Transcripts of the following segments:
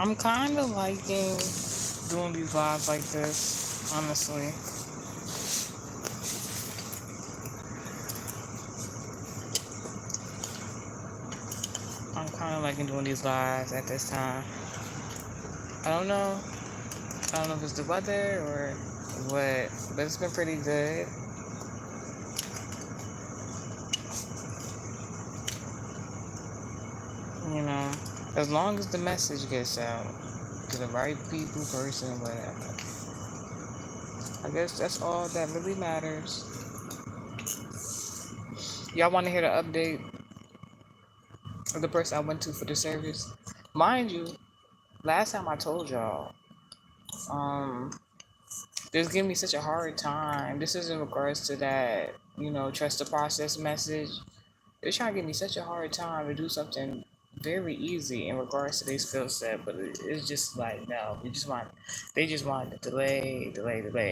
I'm kind of liking doing these lives like this, honestly. I'm kind of liking doing these lives at this time. I don't know. I don't know if it's the weather or what, but it's been pretty good. You know, as long as the message gets out to the right people, person, whatever. I guess that's all that really matters. Y'all want to hear the update of the person I went to for the service? Mind you, last time I told y'all, um, they was giving me such a hard time. This is in regards to that, trust the process message. They're trying to give me such a hard time to do something very easy in regards to their skill set, but it's just like no, they just want to delay,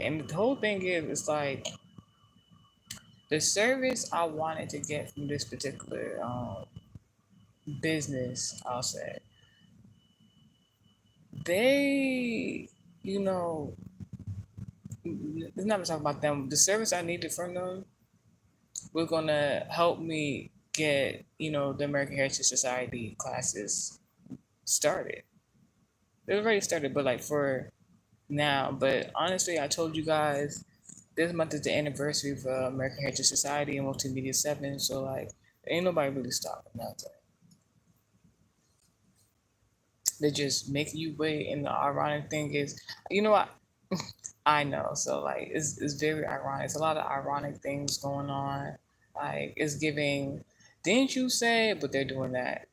and the whole thing is, it's like the service I wanted to get from this particular business, I'll say, they, you know, it's not to talk about them. The service I needed from them was gonna help me get, the American Heritage Society classes started. It already started, but like for now. But honestly, I told you guys this month is the anniversary of American Heritage Society and Multimedia 7, so like ain't nobody really stopping nothing. They just make you wait, and the ironic thing is, you know what? I know. So like it's very ironic. It's a lot of ironic things going on. Like it's giving, didn't you say? But they're doing that.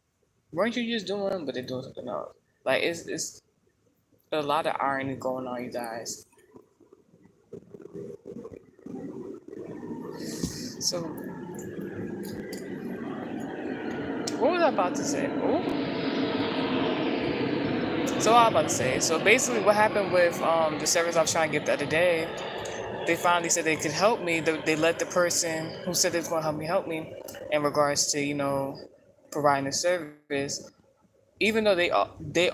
Weren't you just doing? But they're doing something else. Like it's a lot of irony going on, you guys. So what was I about to say? Oh, so what I was about to say. So basically, what happened with the service I was trying to get the other day? They finally said they could help me. They let the person who said they was going to help me in regards to providing the service. Even though they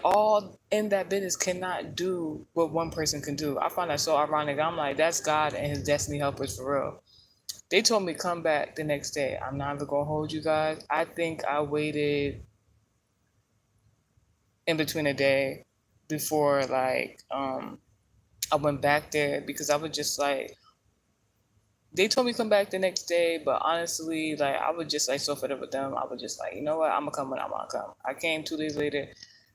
all in that business cannot do what one person can do. I find that so ironic. I'm like, that's God and His destiny helpers for real. They told me come back the next day. I'm not even gonna hold you guys. I think I waited in between a day before I went back there because I was just like, they told me come back the next day, but honestly, like I was just like so fed up with them. I was just like, you know what, I'm gonna come when I'm gonna come. I came 2 days later.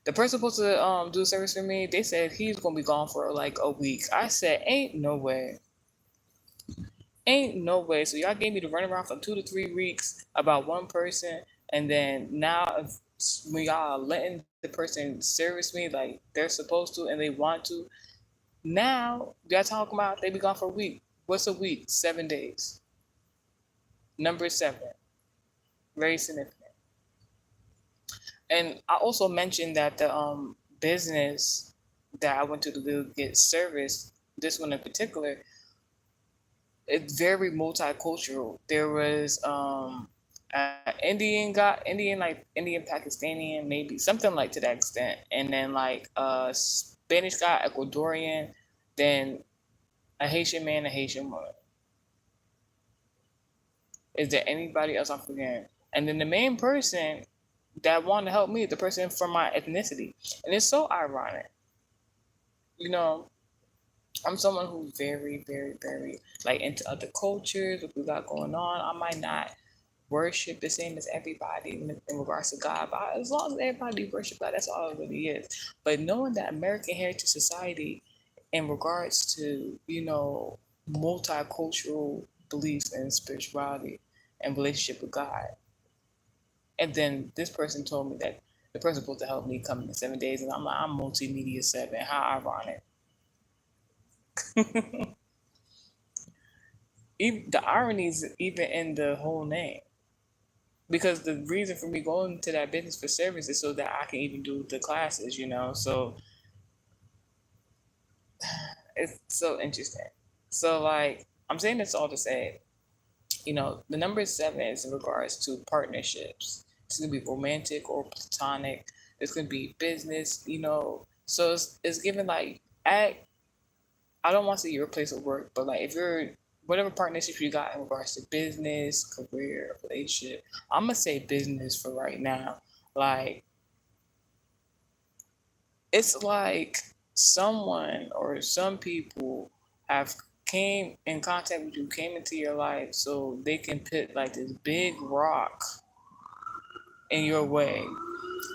The person supposed to do a service for me, they said he's gonna be gone for like a week. I said, ain't no way. Ain't no way. So y'all gave me to run around for 2 to 3 weeks about one person, and then now when y'all are letting the person service me like they're supposed to and they want to, now y'all talking about they be gone for a week. What's a week? 7 days. Number seven. Very significant. And I also mentioned that the business that I went to go get service, this one in particular, it's very multicultural. There was Indian guy, Indian Pakistani, maybe something like to that extent, and then like Spanish guy, Ecuadorian, then a Haitian man, a Haitian woman. Is there anybody else I'm forgetting? And then the main person that wanted to help me, the person from my ethnicity, and it's so ironic. You know, I'm someone who's very, very, very like into other cultures, what we got going on. I might not worship the same as everybody in regards to God, but as long as everybody worship God, that's all it really is. But knowing that American Heritage Society, in regards to multicultural beliefs and spirituality and relationship with God, and then this person told me that the person supposed to help me come in 7 days, and I'm like, I'm multimedia 7. How ironic. Even, the irony is even in the whole name. Because the reason for me going to that business for service is so that I can even do the classes. So it's so interesting. So like I'm saying this all to say, the number 7 is in regards to partnerships. It's gonna be romantic or platonic. It's gonna be business, So it's given like at I don't want to say your place of work, but like if you're whatever partnership you got in regards to business, career, relationship, I'm gonna say business for right now. Like it's like someone or some people have came in contact with you, came into your life so they can put like this big rock in your way.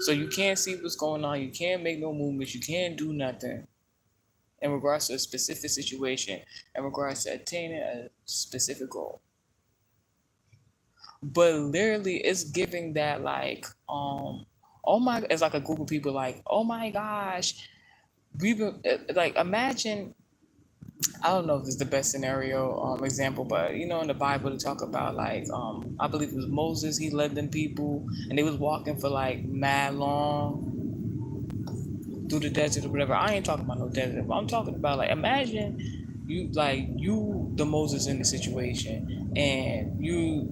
So you can't see what's going on, you can't make no movements, you can't do nothing in regards to a specific situation, in regards to attaining a specific goal. But literally it's giving that like oh my, it's like a group of people like, oh my gosh, we've been like imagine, I don't know if this is the best scenario example, but in the Bible to talk about like I believe it was Moses, he led them people and they was walking for like mad long through the desert or whatever. I ain't talking about no desert, but I'm talking about like imagine you the Moses in the situation and you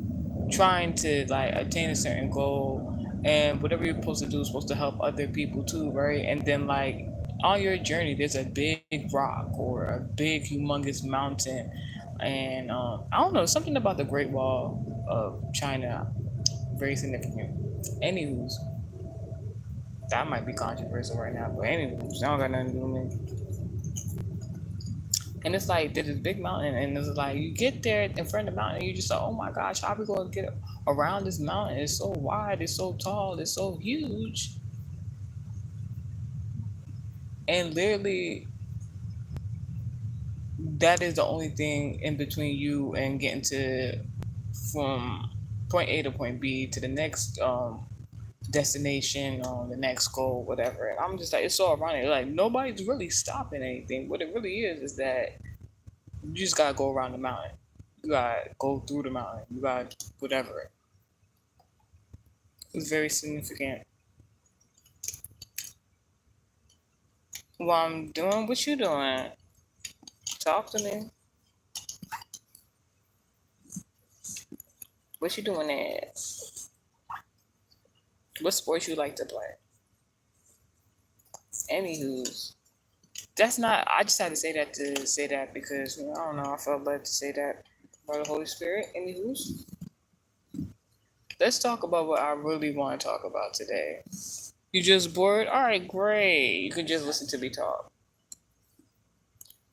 trying to like attain a certain goal, and whatever you're supposed to do is supposed to help other people too, right? And then like on your journey there's a big rock or a big humongous mountain, and I don't know, something about the Great Wall of China very significant. Anywho's, that might be controversial right now, but anywho's, I don't got nothing to do with me. And it's like there's this big mountain, and it's like you get there in front of the mountain, and you just like, oh my gosh, how are we gonna get around this mountain? It's so wide, it's so tall, it's so huge, and literally that is the only thing in between you and getting to from point A to point B to the next destination, the next goal, whatever. And I'm just like, it's so ironic. Like nobody's really stopping anything. What it really is that you just gotta go around the mountain. You gotta go through the mountain. You gotta whatever. It's very significant. What I'm doing, what you doing? Talk to me. What you doing there? What sports you like to play? Anywho's, that's not. I just had to say that to say that because I don't know. I felt led to say that by the Holy Spirit. Anywho's, let's talk about what I really want to talk about today. You just bored? All right, great. You can just listen to me talk.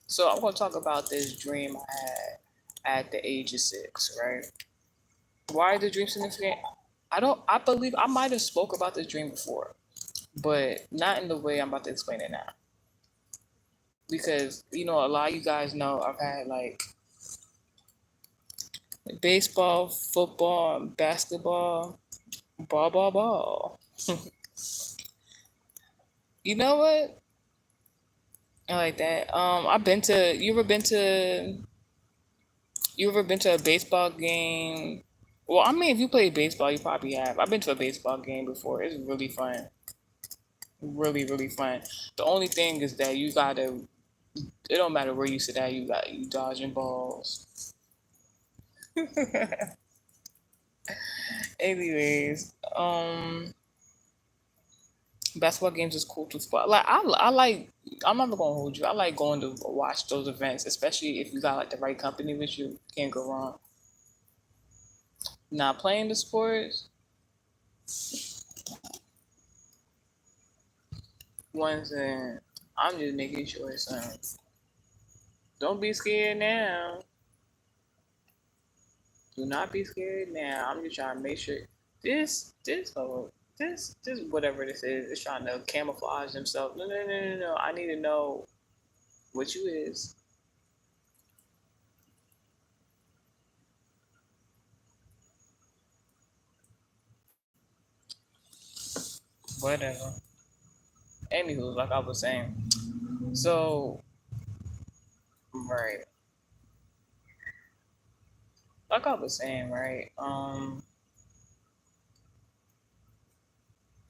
So I'm gonna talk about this dream I had at the age of 6. Right? Why is the dream significant? I don't. I believe I might have spoke about this dream before, but not in the way I'm about to explain it now. Because a lot of you guys know I've had like baseball, football, basketball, ball. You know what? I like that. I've been to. You ever been to a baseball game? Well, I mean, if you play baseball, you probably have. I've been to a baseball game before. It's really fun. Really, really fun. The only thing is that you gotta. It don't matter where you sit at. You dodging balls. Anyways, basketball games is cool to spot. Like I like. I'm not gonna hold you. I like going to watch those events, especially if you got like the right company with you. Can't go wrong. Not playing the sports. Ones and I'm just making sure, son. Don't be scared now. Do not be scared now. I'm just trying to make sure this whatever this is trying to camouflage himself. No, no, no, no, no. I need to know what you is. Whatever. Anywho, like I was saying. So right. Like I was saying, right? I'm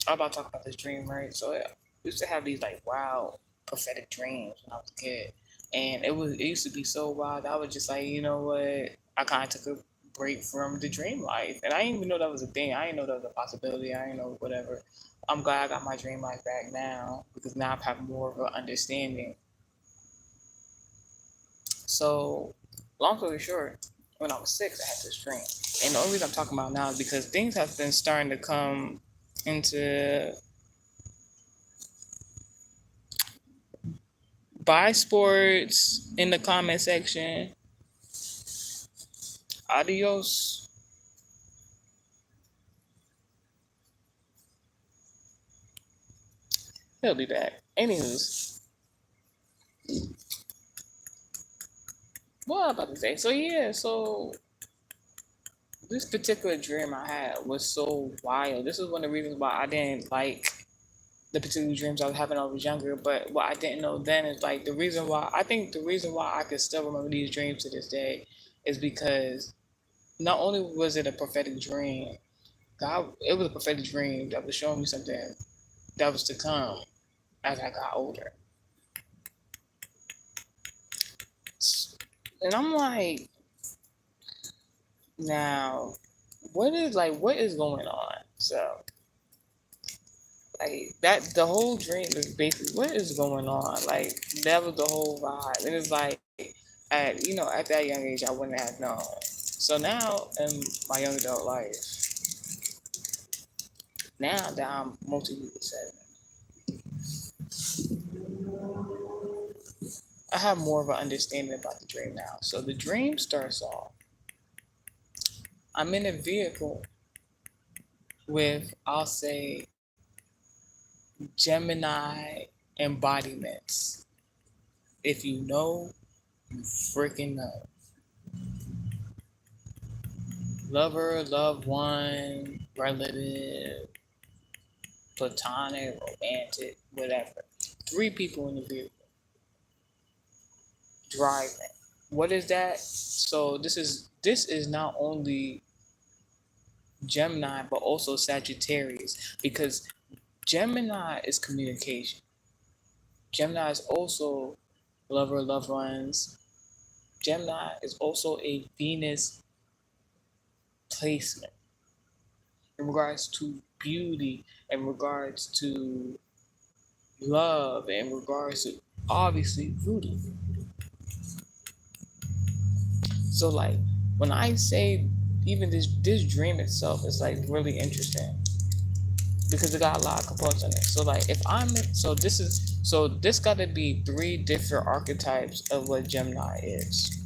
about to talk about this dream, right? So yeah, I used to have these like wild prophetic dreams when I was a kid, and it used to be so wild. I was just like, you know what? I kind of took a break from the dream life. And I didn't even know that was a thing. I didn't know that was a possibility. I didn't know whatever. I'm glad I got my dream life back now because now I have more of an understanding. So, long story short, when I was 6, I had this dream. And the only reason I'm talking about now is because things have been starting to come into buy sports in the comment section. Adios. He'll be back. Anyways, what I'm about to say. So yeah, so this particular dream I had was so wild. This is one of the reasons why I didn't like the particular dreams I was having when I was younger. But what I didn't know then is like the reason why I could still remember these dreams to this day is because not only was it a prophetic dream, God, it was a prophetic dream that was showing me something that was to come as I got older. And I'm like, now, what is going on? So like that the whole dream is basically what is going on? Like that was the whole vibe. And it's like at that young age I wouldn't have known. So now in my young adult life, now that I'm multi-7, I have more of an understanding about the dream now. So the dream starts off. I'm in a vehicle with, I'll say, Gemini embodiments. If you know, you freaking know. Lover, loved one, relative, platonic, romantic, whatever. 3 people in the vehicle driving. What is that? So this is not only Gemini but also Sagittarius because Gemini is communication. Gemini is also lover, loved ones. Gemini is also a Venus placement in regards to beauty, in regards to love, in regards to obviously voodoo. So like when I say even this dream itself is like really interesting because it got a lot of components in it. So like if I'm so this got to be 3 different archetypes of what Gemini is.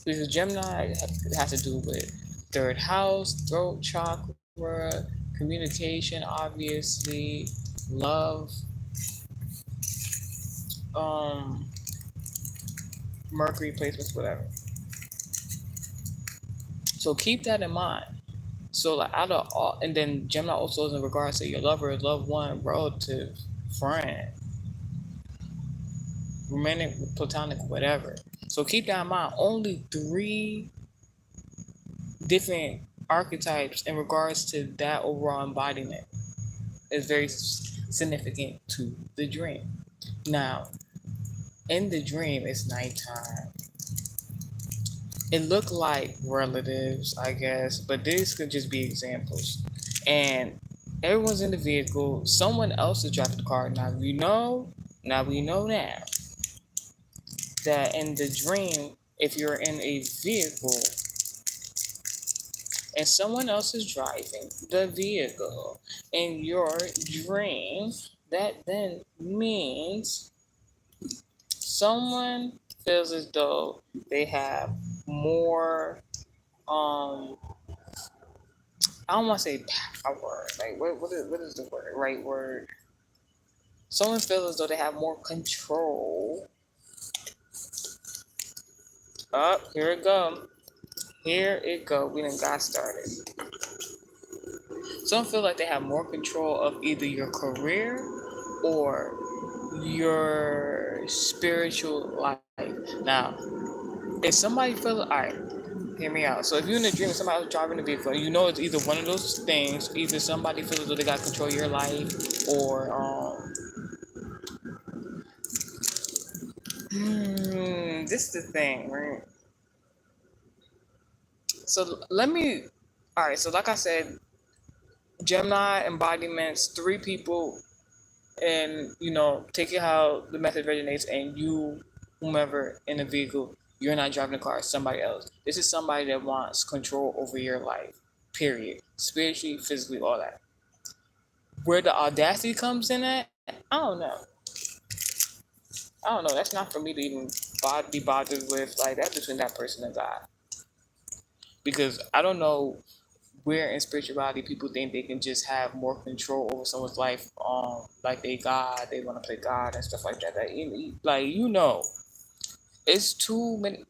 Because Gemini has to do with third house, throat chakra, communication, obviously, love, um, Mercury placements, whatever. So keep that in mind. So like out of all, and then Gemini also is in regards to your lover, loved one, relative, friend, romantic, platonic, whatever. So keep that in mind. Only 3 different archetypes in regards to that overall embodiment is very significant to the dream. Now, in the dream, it's nighttime. It looked like relatives, I guess, but these could just be examples. And everyone's in the vehicle. Someone else is driving the car. Now we know now that in the dream, if you're in a vehicle and someone else is driving the vehicle in your dream, that then means someone feels as though they have more I don't want to say power. Like what is the word? Right word. Someone feels as though they have more control. Up here it go. Here it go. We done got started. Some feel like they have more control of either your career or your spiritual life. Now, if somebody feels, all right, hear me out. So if you're in a dream, somebody was driving a vehicle, you know it's either one of those things. Either somebody feels as though they got control of your life, or this is the thing, right? So let me. All right. So like I said, Gemini embodiments three people, and take it how the method resonates, and you, whomever in the vehicle, you're not driving the car, it's somebody else. This is somebody that wants control over your life. Period. Spiritually, physically, all that. Where the audacity comes in at, I don't know. I don't know. That's not for me to even be bothered with. Like, that's between that person and God. Because I don't know where in spirituality people think they can just have more control over someone's life, like they God, they want to play God and stuff like that. It's too many.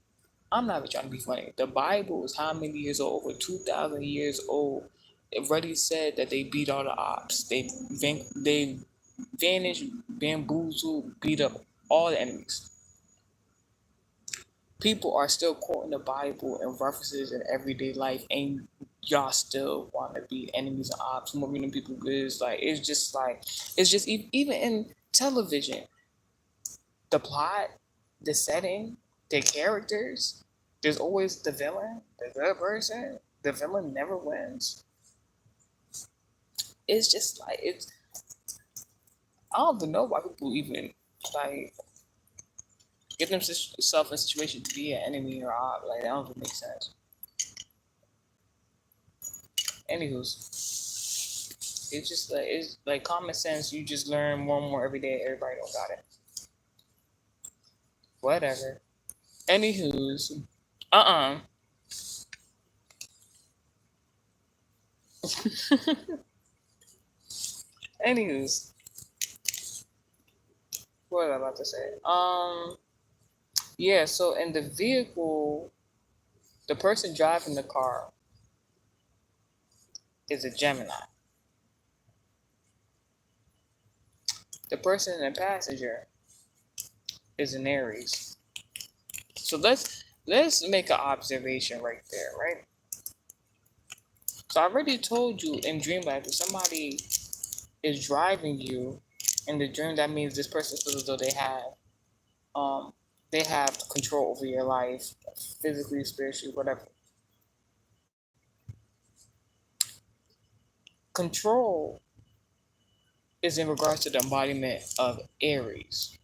I'm not even trying to be funny. The Bible is how many years old? Over 2,000 years old. It already said that they beat all the ops. They vanished, bamboozled, beat up all the enemies. People are still quoting the Bible and references in everyday life, and y'all still want to be enemies and ops. More than people is like, it's just even in television, the plot, the setting, the characters. There's always the villain, the good person. The villain never wins. It's just like it's. I don't even know why people even like get themselves in a situation to be an enemy or op. Like that don't even make sense. Anywho's, it's like common sense. You just learn more and more every day. Everybody don't got it. Whatever. Anywho's, uh Anywho's, what was I about to say? Yeah. So in the vehicle, the person driving the car is a Gemini. The person in the passenger is an Aries. So let's make an observation right there, right? So I already told you in dream life, if somebody is driving you in the dream, that means this person feels as though they have control over your life, physically, spiritually, whatever. Control is in regards to the embodiment of Aries.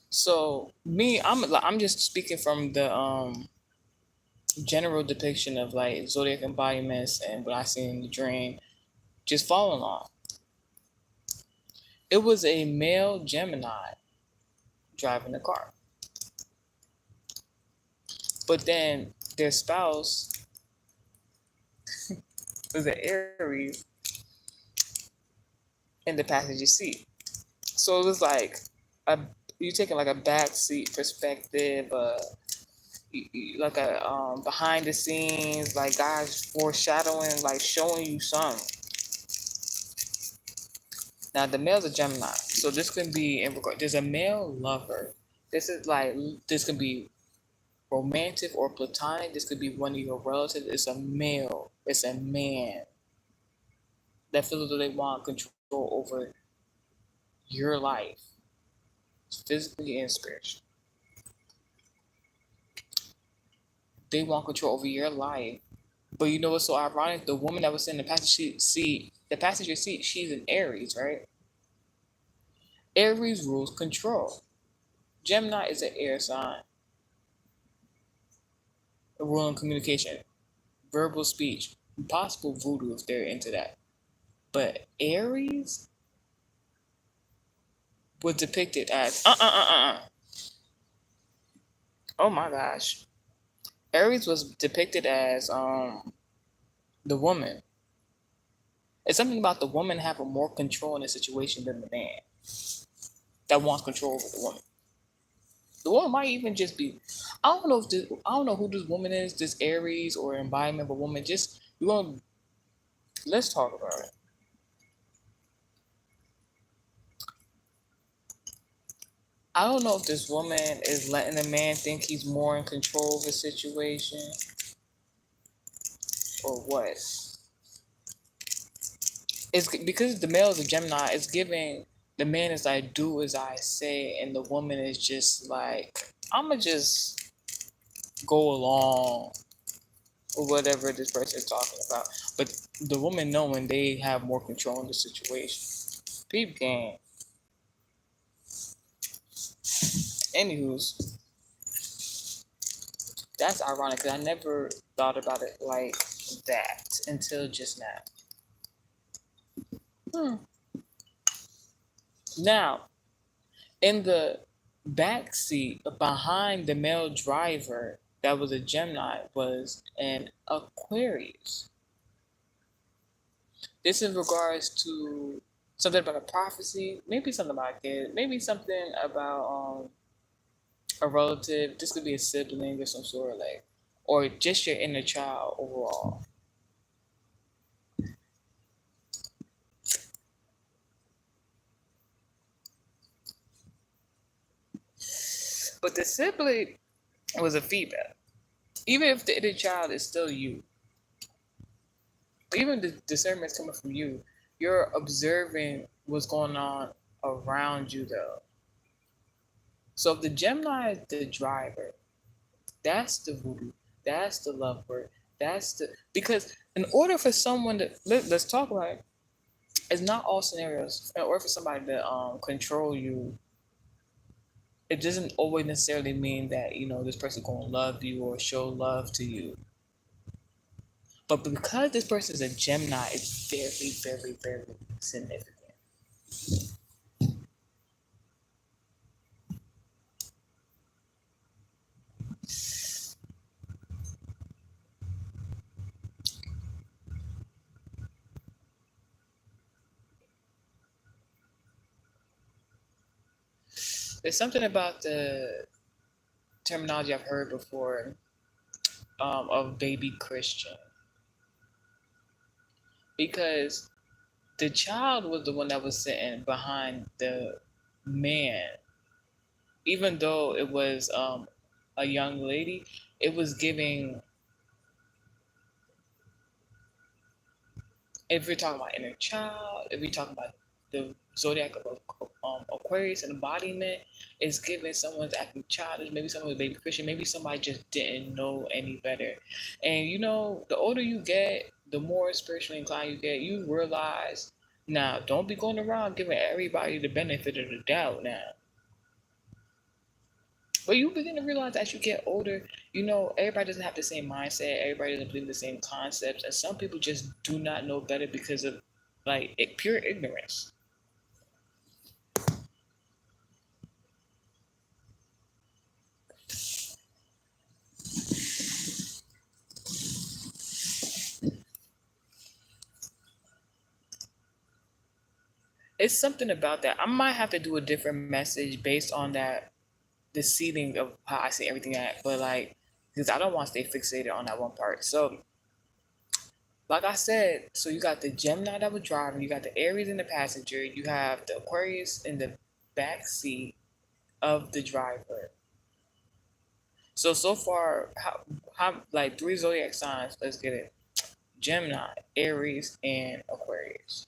So me, I'm just speaking from the general depiction of like zodiac embodiments and what I see in the dream. Just follow along. It was a male Gemini driving the car, but then their spouse was an Aries in the passenger seat. So it was like a you taking like a back seat perspective, like a behind the scenes, like guys foreshadowing, like showing you something. Now the male's a Gemini, so this can be in regard. There's a male lover. This can be romantic or platonic. This could be one of your relatives. It's a male. It's a man that feels that they want control over your life, physically and spiritually. They want control over your life. But you know what's so ironic? The woman that was in the passenger seat, she's an Aries, right? Aries rules control. Gemini is an air sign, a rule in communication, verbal speech, possible voodoo if they're into that. But Aries was depicted as Oh my gosh. Aries was depicted as the woman. It's something about the woman having more control in the situation than the man that wants control over the woman. The woman might even just be. I don't know who this woman is. This Aries or embodiment of a woman. Just you want. Let's talk about it. I don't know if this woman is letting the man think he's more in control of the situation or what. It's because the male is a Gemini. It's giving the man is like do as I say, and the woman is just like I'ma just go along with whatever this person is talking about. But the woman know when they have more control in the situation. Peep game. Anywho's, that's ironic because I never thought about it like that until just now. Now, in the back seat behind the male driver that was a Gemini was an Aquarius. This in regards to something about a prophecy, maybe something about a kid, maybe something about a relative. This could be a sibling or some sort of like, or just your inner child overall. But the sibling was a female. Even if the inner child is still you, even the discernment's coming from you, you're observing what's going on around you though. So if the Gemini is the driver, that's the voodoo, that's the love word, that's the because in order for someone to let's talk about it, it's not all scenarios. In order for somebody to control you, it doesn't always necessarily mean that this person gonna love you or show love to you. But because this person is a Gemini, it's very, very, very significant. There's something about the terminology I've heard before of baby Christian. Because the child was the one that was sitting behind the man. Even though it was a young lady, it was giving, if you're talking about inner child, if you're talking about the zodiac of Aquarius and embodiment, it's giving someone's acting childish, maybe someone was baby Christian, maybe somebody just didn't know any better. And the older you get, the more spiritually inclined you get, you realize now don't be going around giving everybody the benefit of the doubt now. But you begin to realize as you get older, everybody doesn't have the same mindset, everybody doesn't believe the same concepts, and some people just do not know better because of pure ignorance. It's something about that. I might have to do a different message based on that, the seating of how I see everything at, but because I don't want to stay fixated on that one part. So, like I said, so you got the Gemini that was driving, you got the Aries in the passenger, you have the Aquarius in the back seat of the driver. So far, how like three zodiac signs? Let's get it: Gemini, Aries, and Aquarius.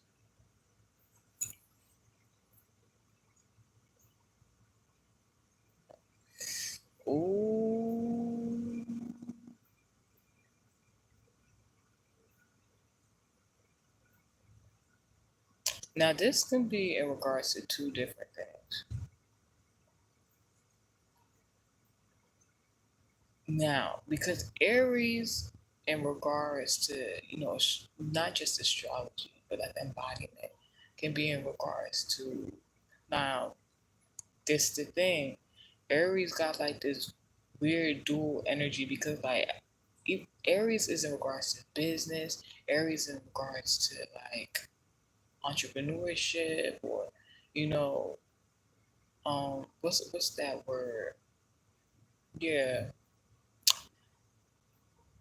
Ooh. Now this can be in regards to two different things. Now, because Aries, in regards to not just astrology, but like embodiment, can be in regards to now. This the thing. Aries got like this weird dual energy because Aries is in regards to business, Aries in regards to like entrepreneurship or you know what's that word? Yeah,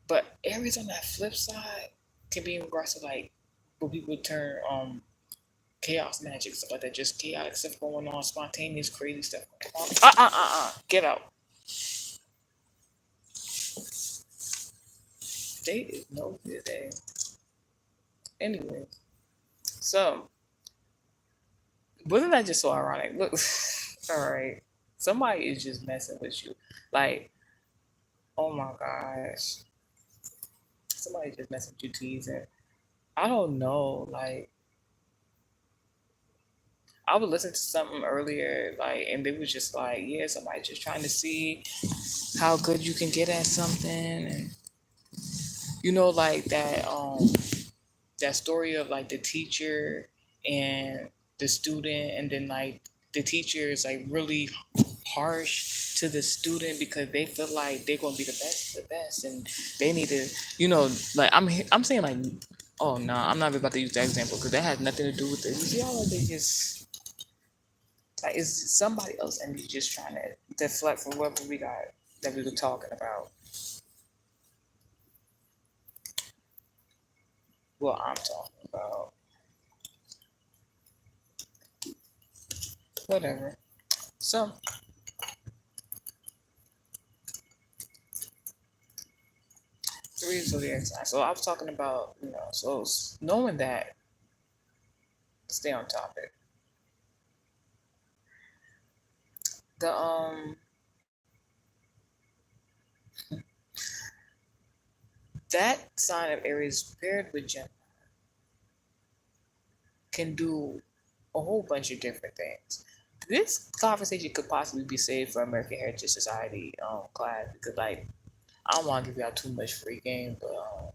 but Aries on that flip side can be in regards to like what people term chaos magic, stuff like that, just chaotic stuff going on, spontaneous crazy stuff going on. Get out. They is no good day. Anyway, so wasn't that just so ironic? Look, all right, somebody is just messing with you. Like Oh my gosh. Somebody just messaged you teasing. I don't know. Like, I would listen to something earlier, like, and they was just like, yeah, somebody just trying to see how good you can get at something, and like that story of like the teacher and the student, and then like the teacher is like really harsh to the student because they feel like they're gonna be the best, and they need to, like I'm saying like, oh no, I'm not about to use that example because that has nothing to do with it. You see how they just like it's somebody else and you just trying to deflect from what we got that we were talking about. What I'm talking about. Whatever. So three zodiac signs. So I was talking about, so knowing that, stay on topic. The that sign of Aries paired with Gemini can do a whole bunch of different things. This conversation could possibly be saved for American Heritage Society class because like I don't want to give y'all too much free game, but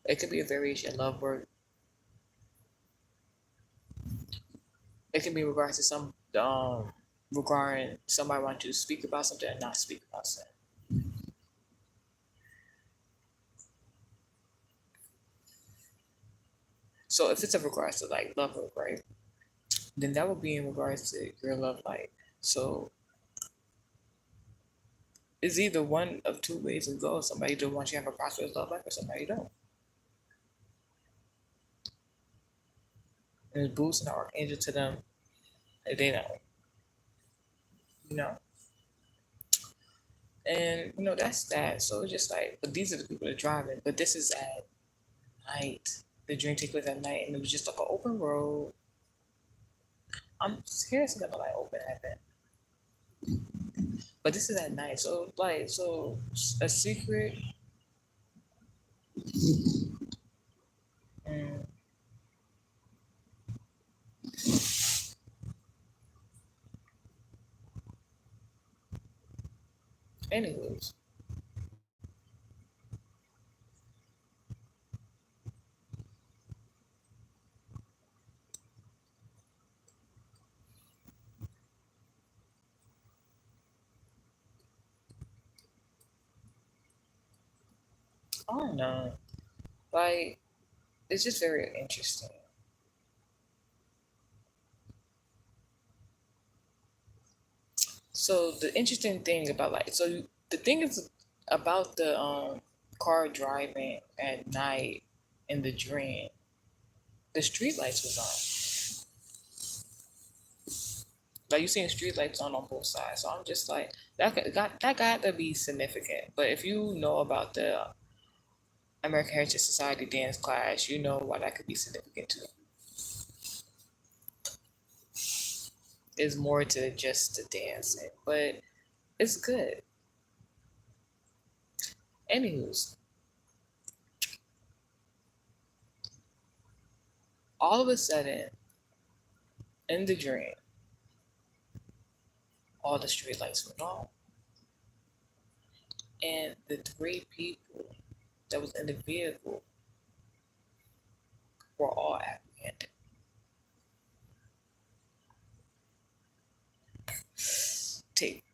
it could be a variation of love work. It can be in regards to some regarding somebody wants you to speak about something and not speak about something. So if it's in regards to like love work, right? Then that would be in regards to your love life. So it's either one of two ways to go. Somebody don't want you to have a prosperous love life, or somebody don't. And it's boosting our archangel to them, and they don't, you know. And that's that. So it's just like, but these are the people that are driving. But this is at night. The dream takes place at night, and it was just like an open road. I'm seriously gonna like open heaven, but this is at night. So like, so a secret. Mm, anyways, I don't know. Like, it's just very interesting. So the interesting thing about like, so the thing is about the car driving at night in the dream, the street lights was on. Like you seeing street lights on both sides. So I'm just like that got to be significant. But if you know about the American Heritage Society dance class, you know why that could be significant too. It's more to just the dancing, but it's good. Anywho's, all of a sudden in the dream, all the street lights went off, and the three people that was in the vehicle were all apprehended. Take.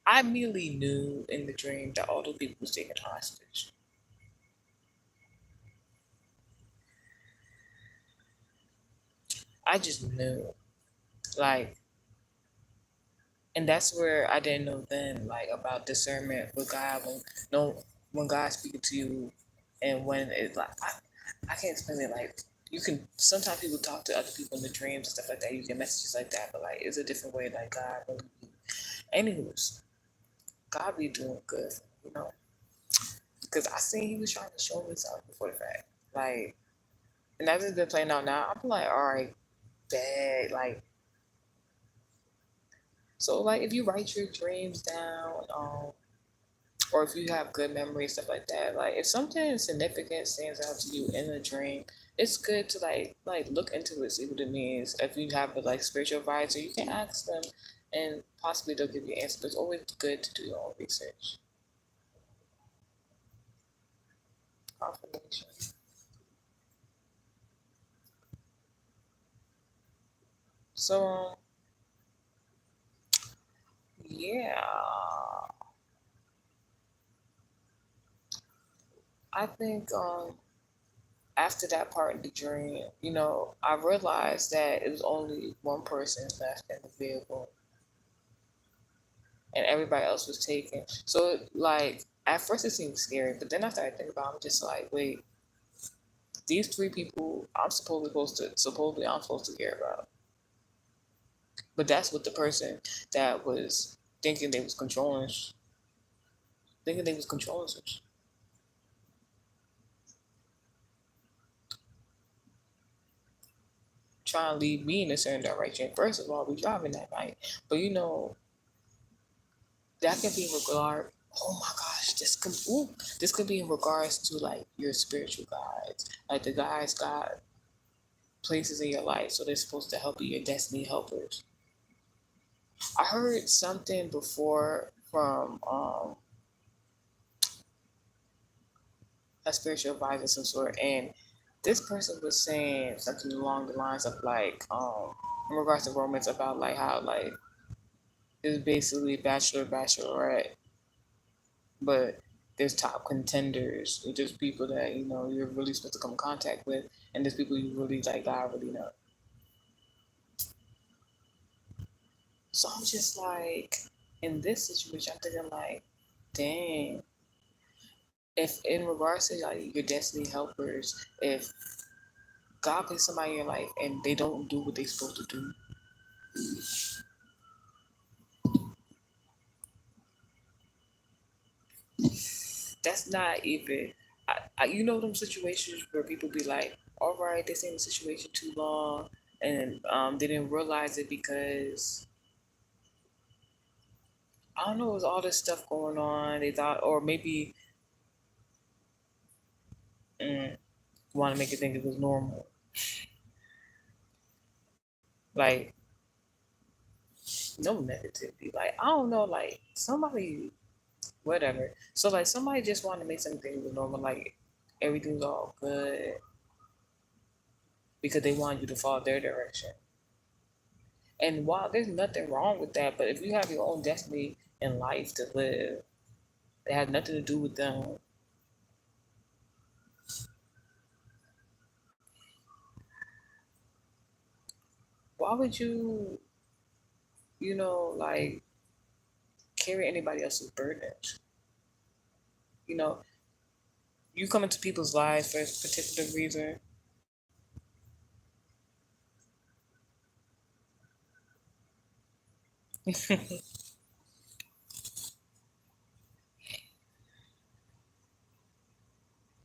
I immediately knew in the dream that all those people was taken hostage. I just knew, like, and that's where I didn't know then, like, about discernment with God no when God's speaking to you, and when it's like I can't explain it. Like, you can sometimes people talk to other people in the dreams and stuff like that. You get messages like that, but like it's a different way. Like God, really, anyways, God be doing good, you know. Because I seen he was trying to show himself before the fact, like, and as it's been playing out now, I'm like, all right, bad, like So like if you write your dreams down, or if you have good memories, stuff like that, like if something significant stands out to you in a dream, it's good to like look into it, see what it means. If you have a like spiritual advisor, you can ask them and possibly they'll give you answers. But it's always good to do your own research. Confirmation. So yeah, I think after that part of the dream, I realized that it was only one person left in the vehicle and everybody else was taken. So like at first it seemed scary, but then I started thinking about it, I'm just like, wait, these three people supposedly I'm supposed to care about. But that's what the person that was thinking they was controlling thinking they was controlling some trying to lead me in a certain direction. First of all, we driving that night. But that can be in regard. Oh my gosh, this could be in regards to like your spiritual guides. Like the guides got places in your life, so they're supposed to help you, your destiny helpers. I heard something before from a spiritual advisor of some sort, and this person was saying something along the lines of like in regards to romance about like how like it's basically bachelorette, but there's top contenders. There's people that you're really supposed to come in contact with, and there's people you really like God really know. So I'm just like, in this situation, I'm thinking like, dang. If in regards to like your destiny helpers, if God puts somebody in your life and they don't do what they're supposed to do, that's not even. Them situations where people be like, all right, they stay in the situation too long, and they didn't realize it because I don't know, it was all this stuff going on. They thought, or maybe mm, want to make it think it was normal. Like, no negativity. Like, I don't know, like, somebody, whatever. So, like, somebody just wanted to make something think it was normal. Like, everything's all good because they want you to follow their direction. And while there's nothing wrong with that, but if you have your own destiny in life to live, it has nothing to do with them. Why would like carry anybody else's burdens? You know, you come into people's lives for a particular reason.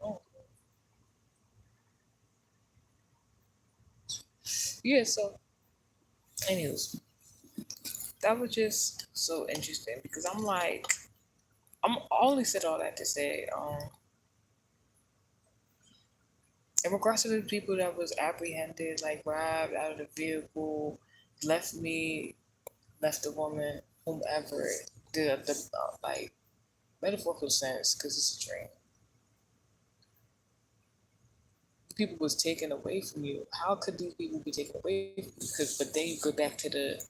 Oh, yeah, so, anyways, that was just so interesting because I'm like, I only said all that to say, in regards to the people that was apprehended, like grabbed out of the vehicle, left me, left the woman, whomever, the like metaphorical sense, because it's a dream. People was taken away from you. How could these people be taken away from you? Because, but then you go back to the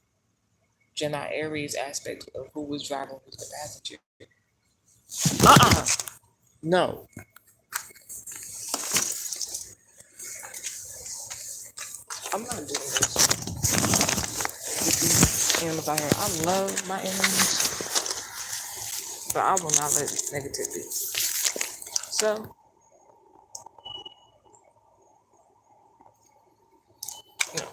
Gemini Aries aspect of who was driving, who's the passenger. Uh-uh. No. I'm not doing this with these animals out here. I love my animals, but I will not let negativity. So, you know,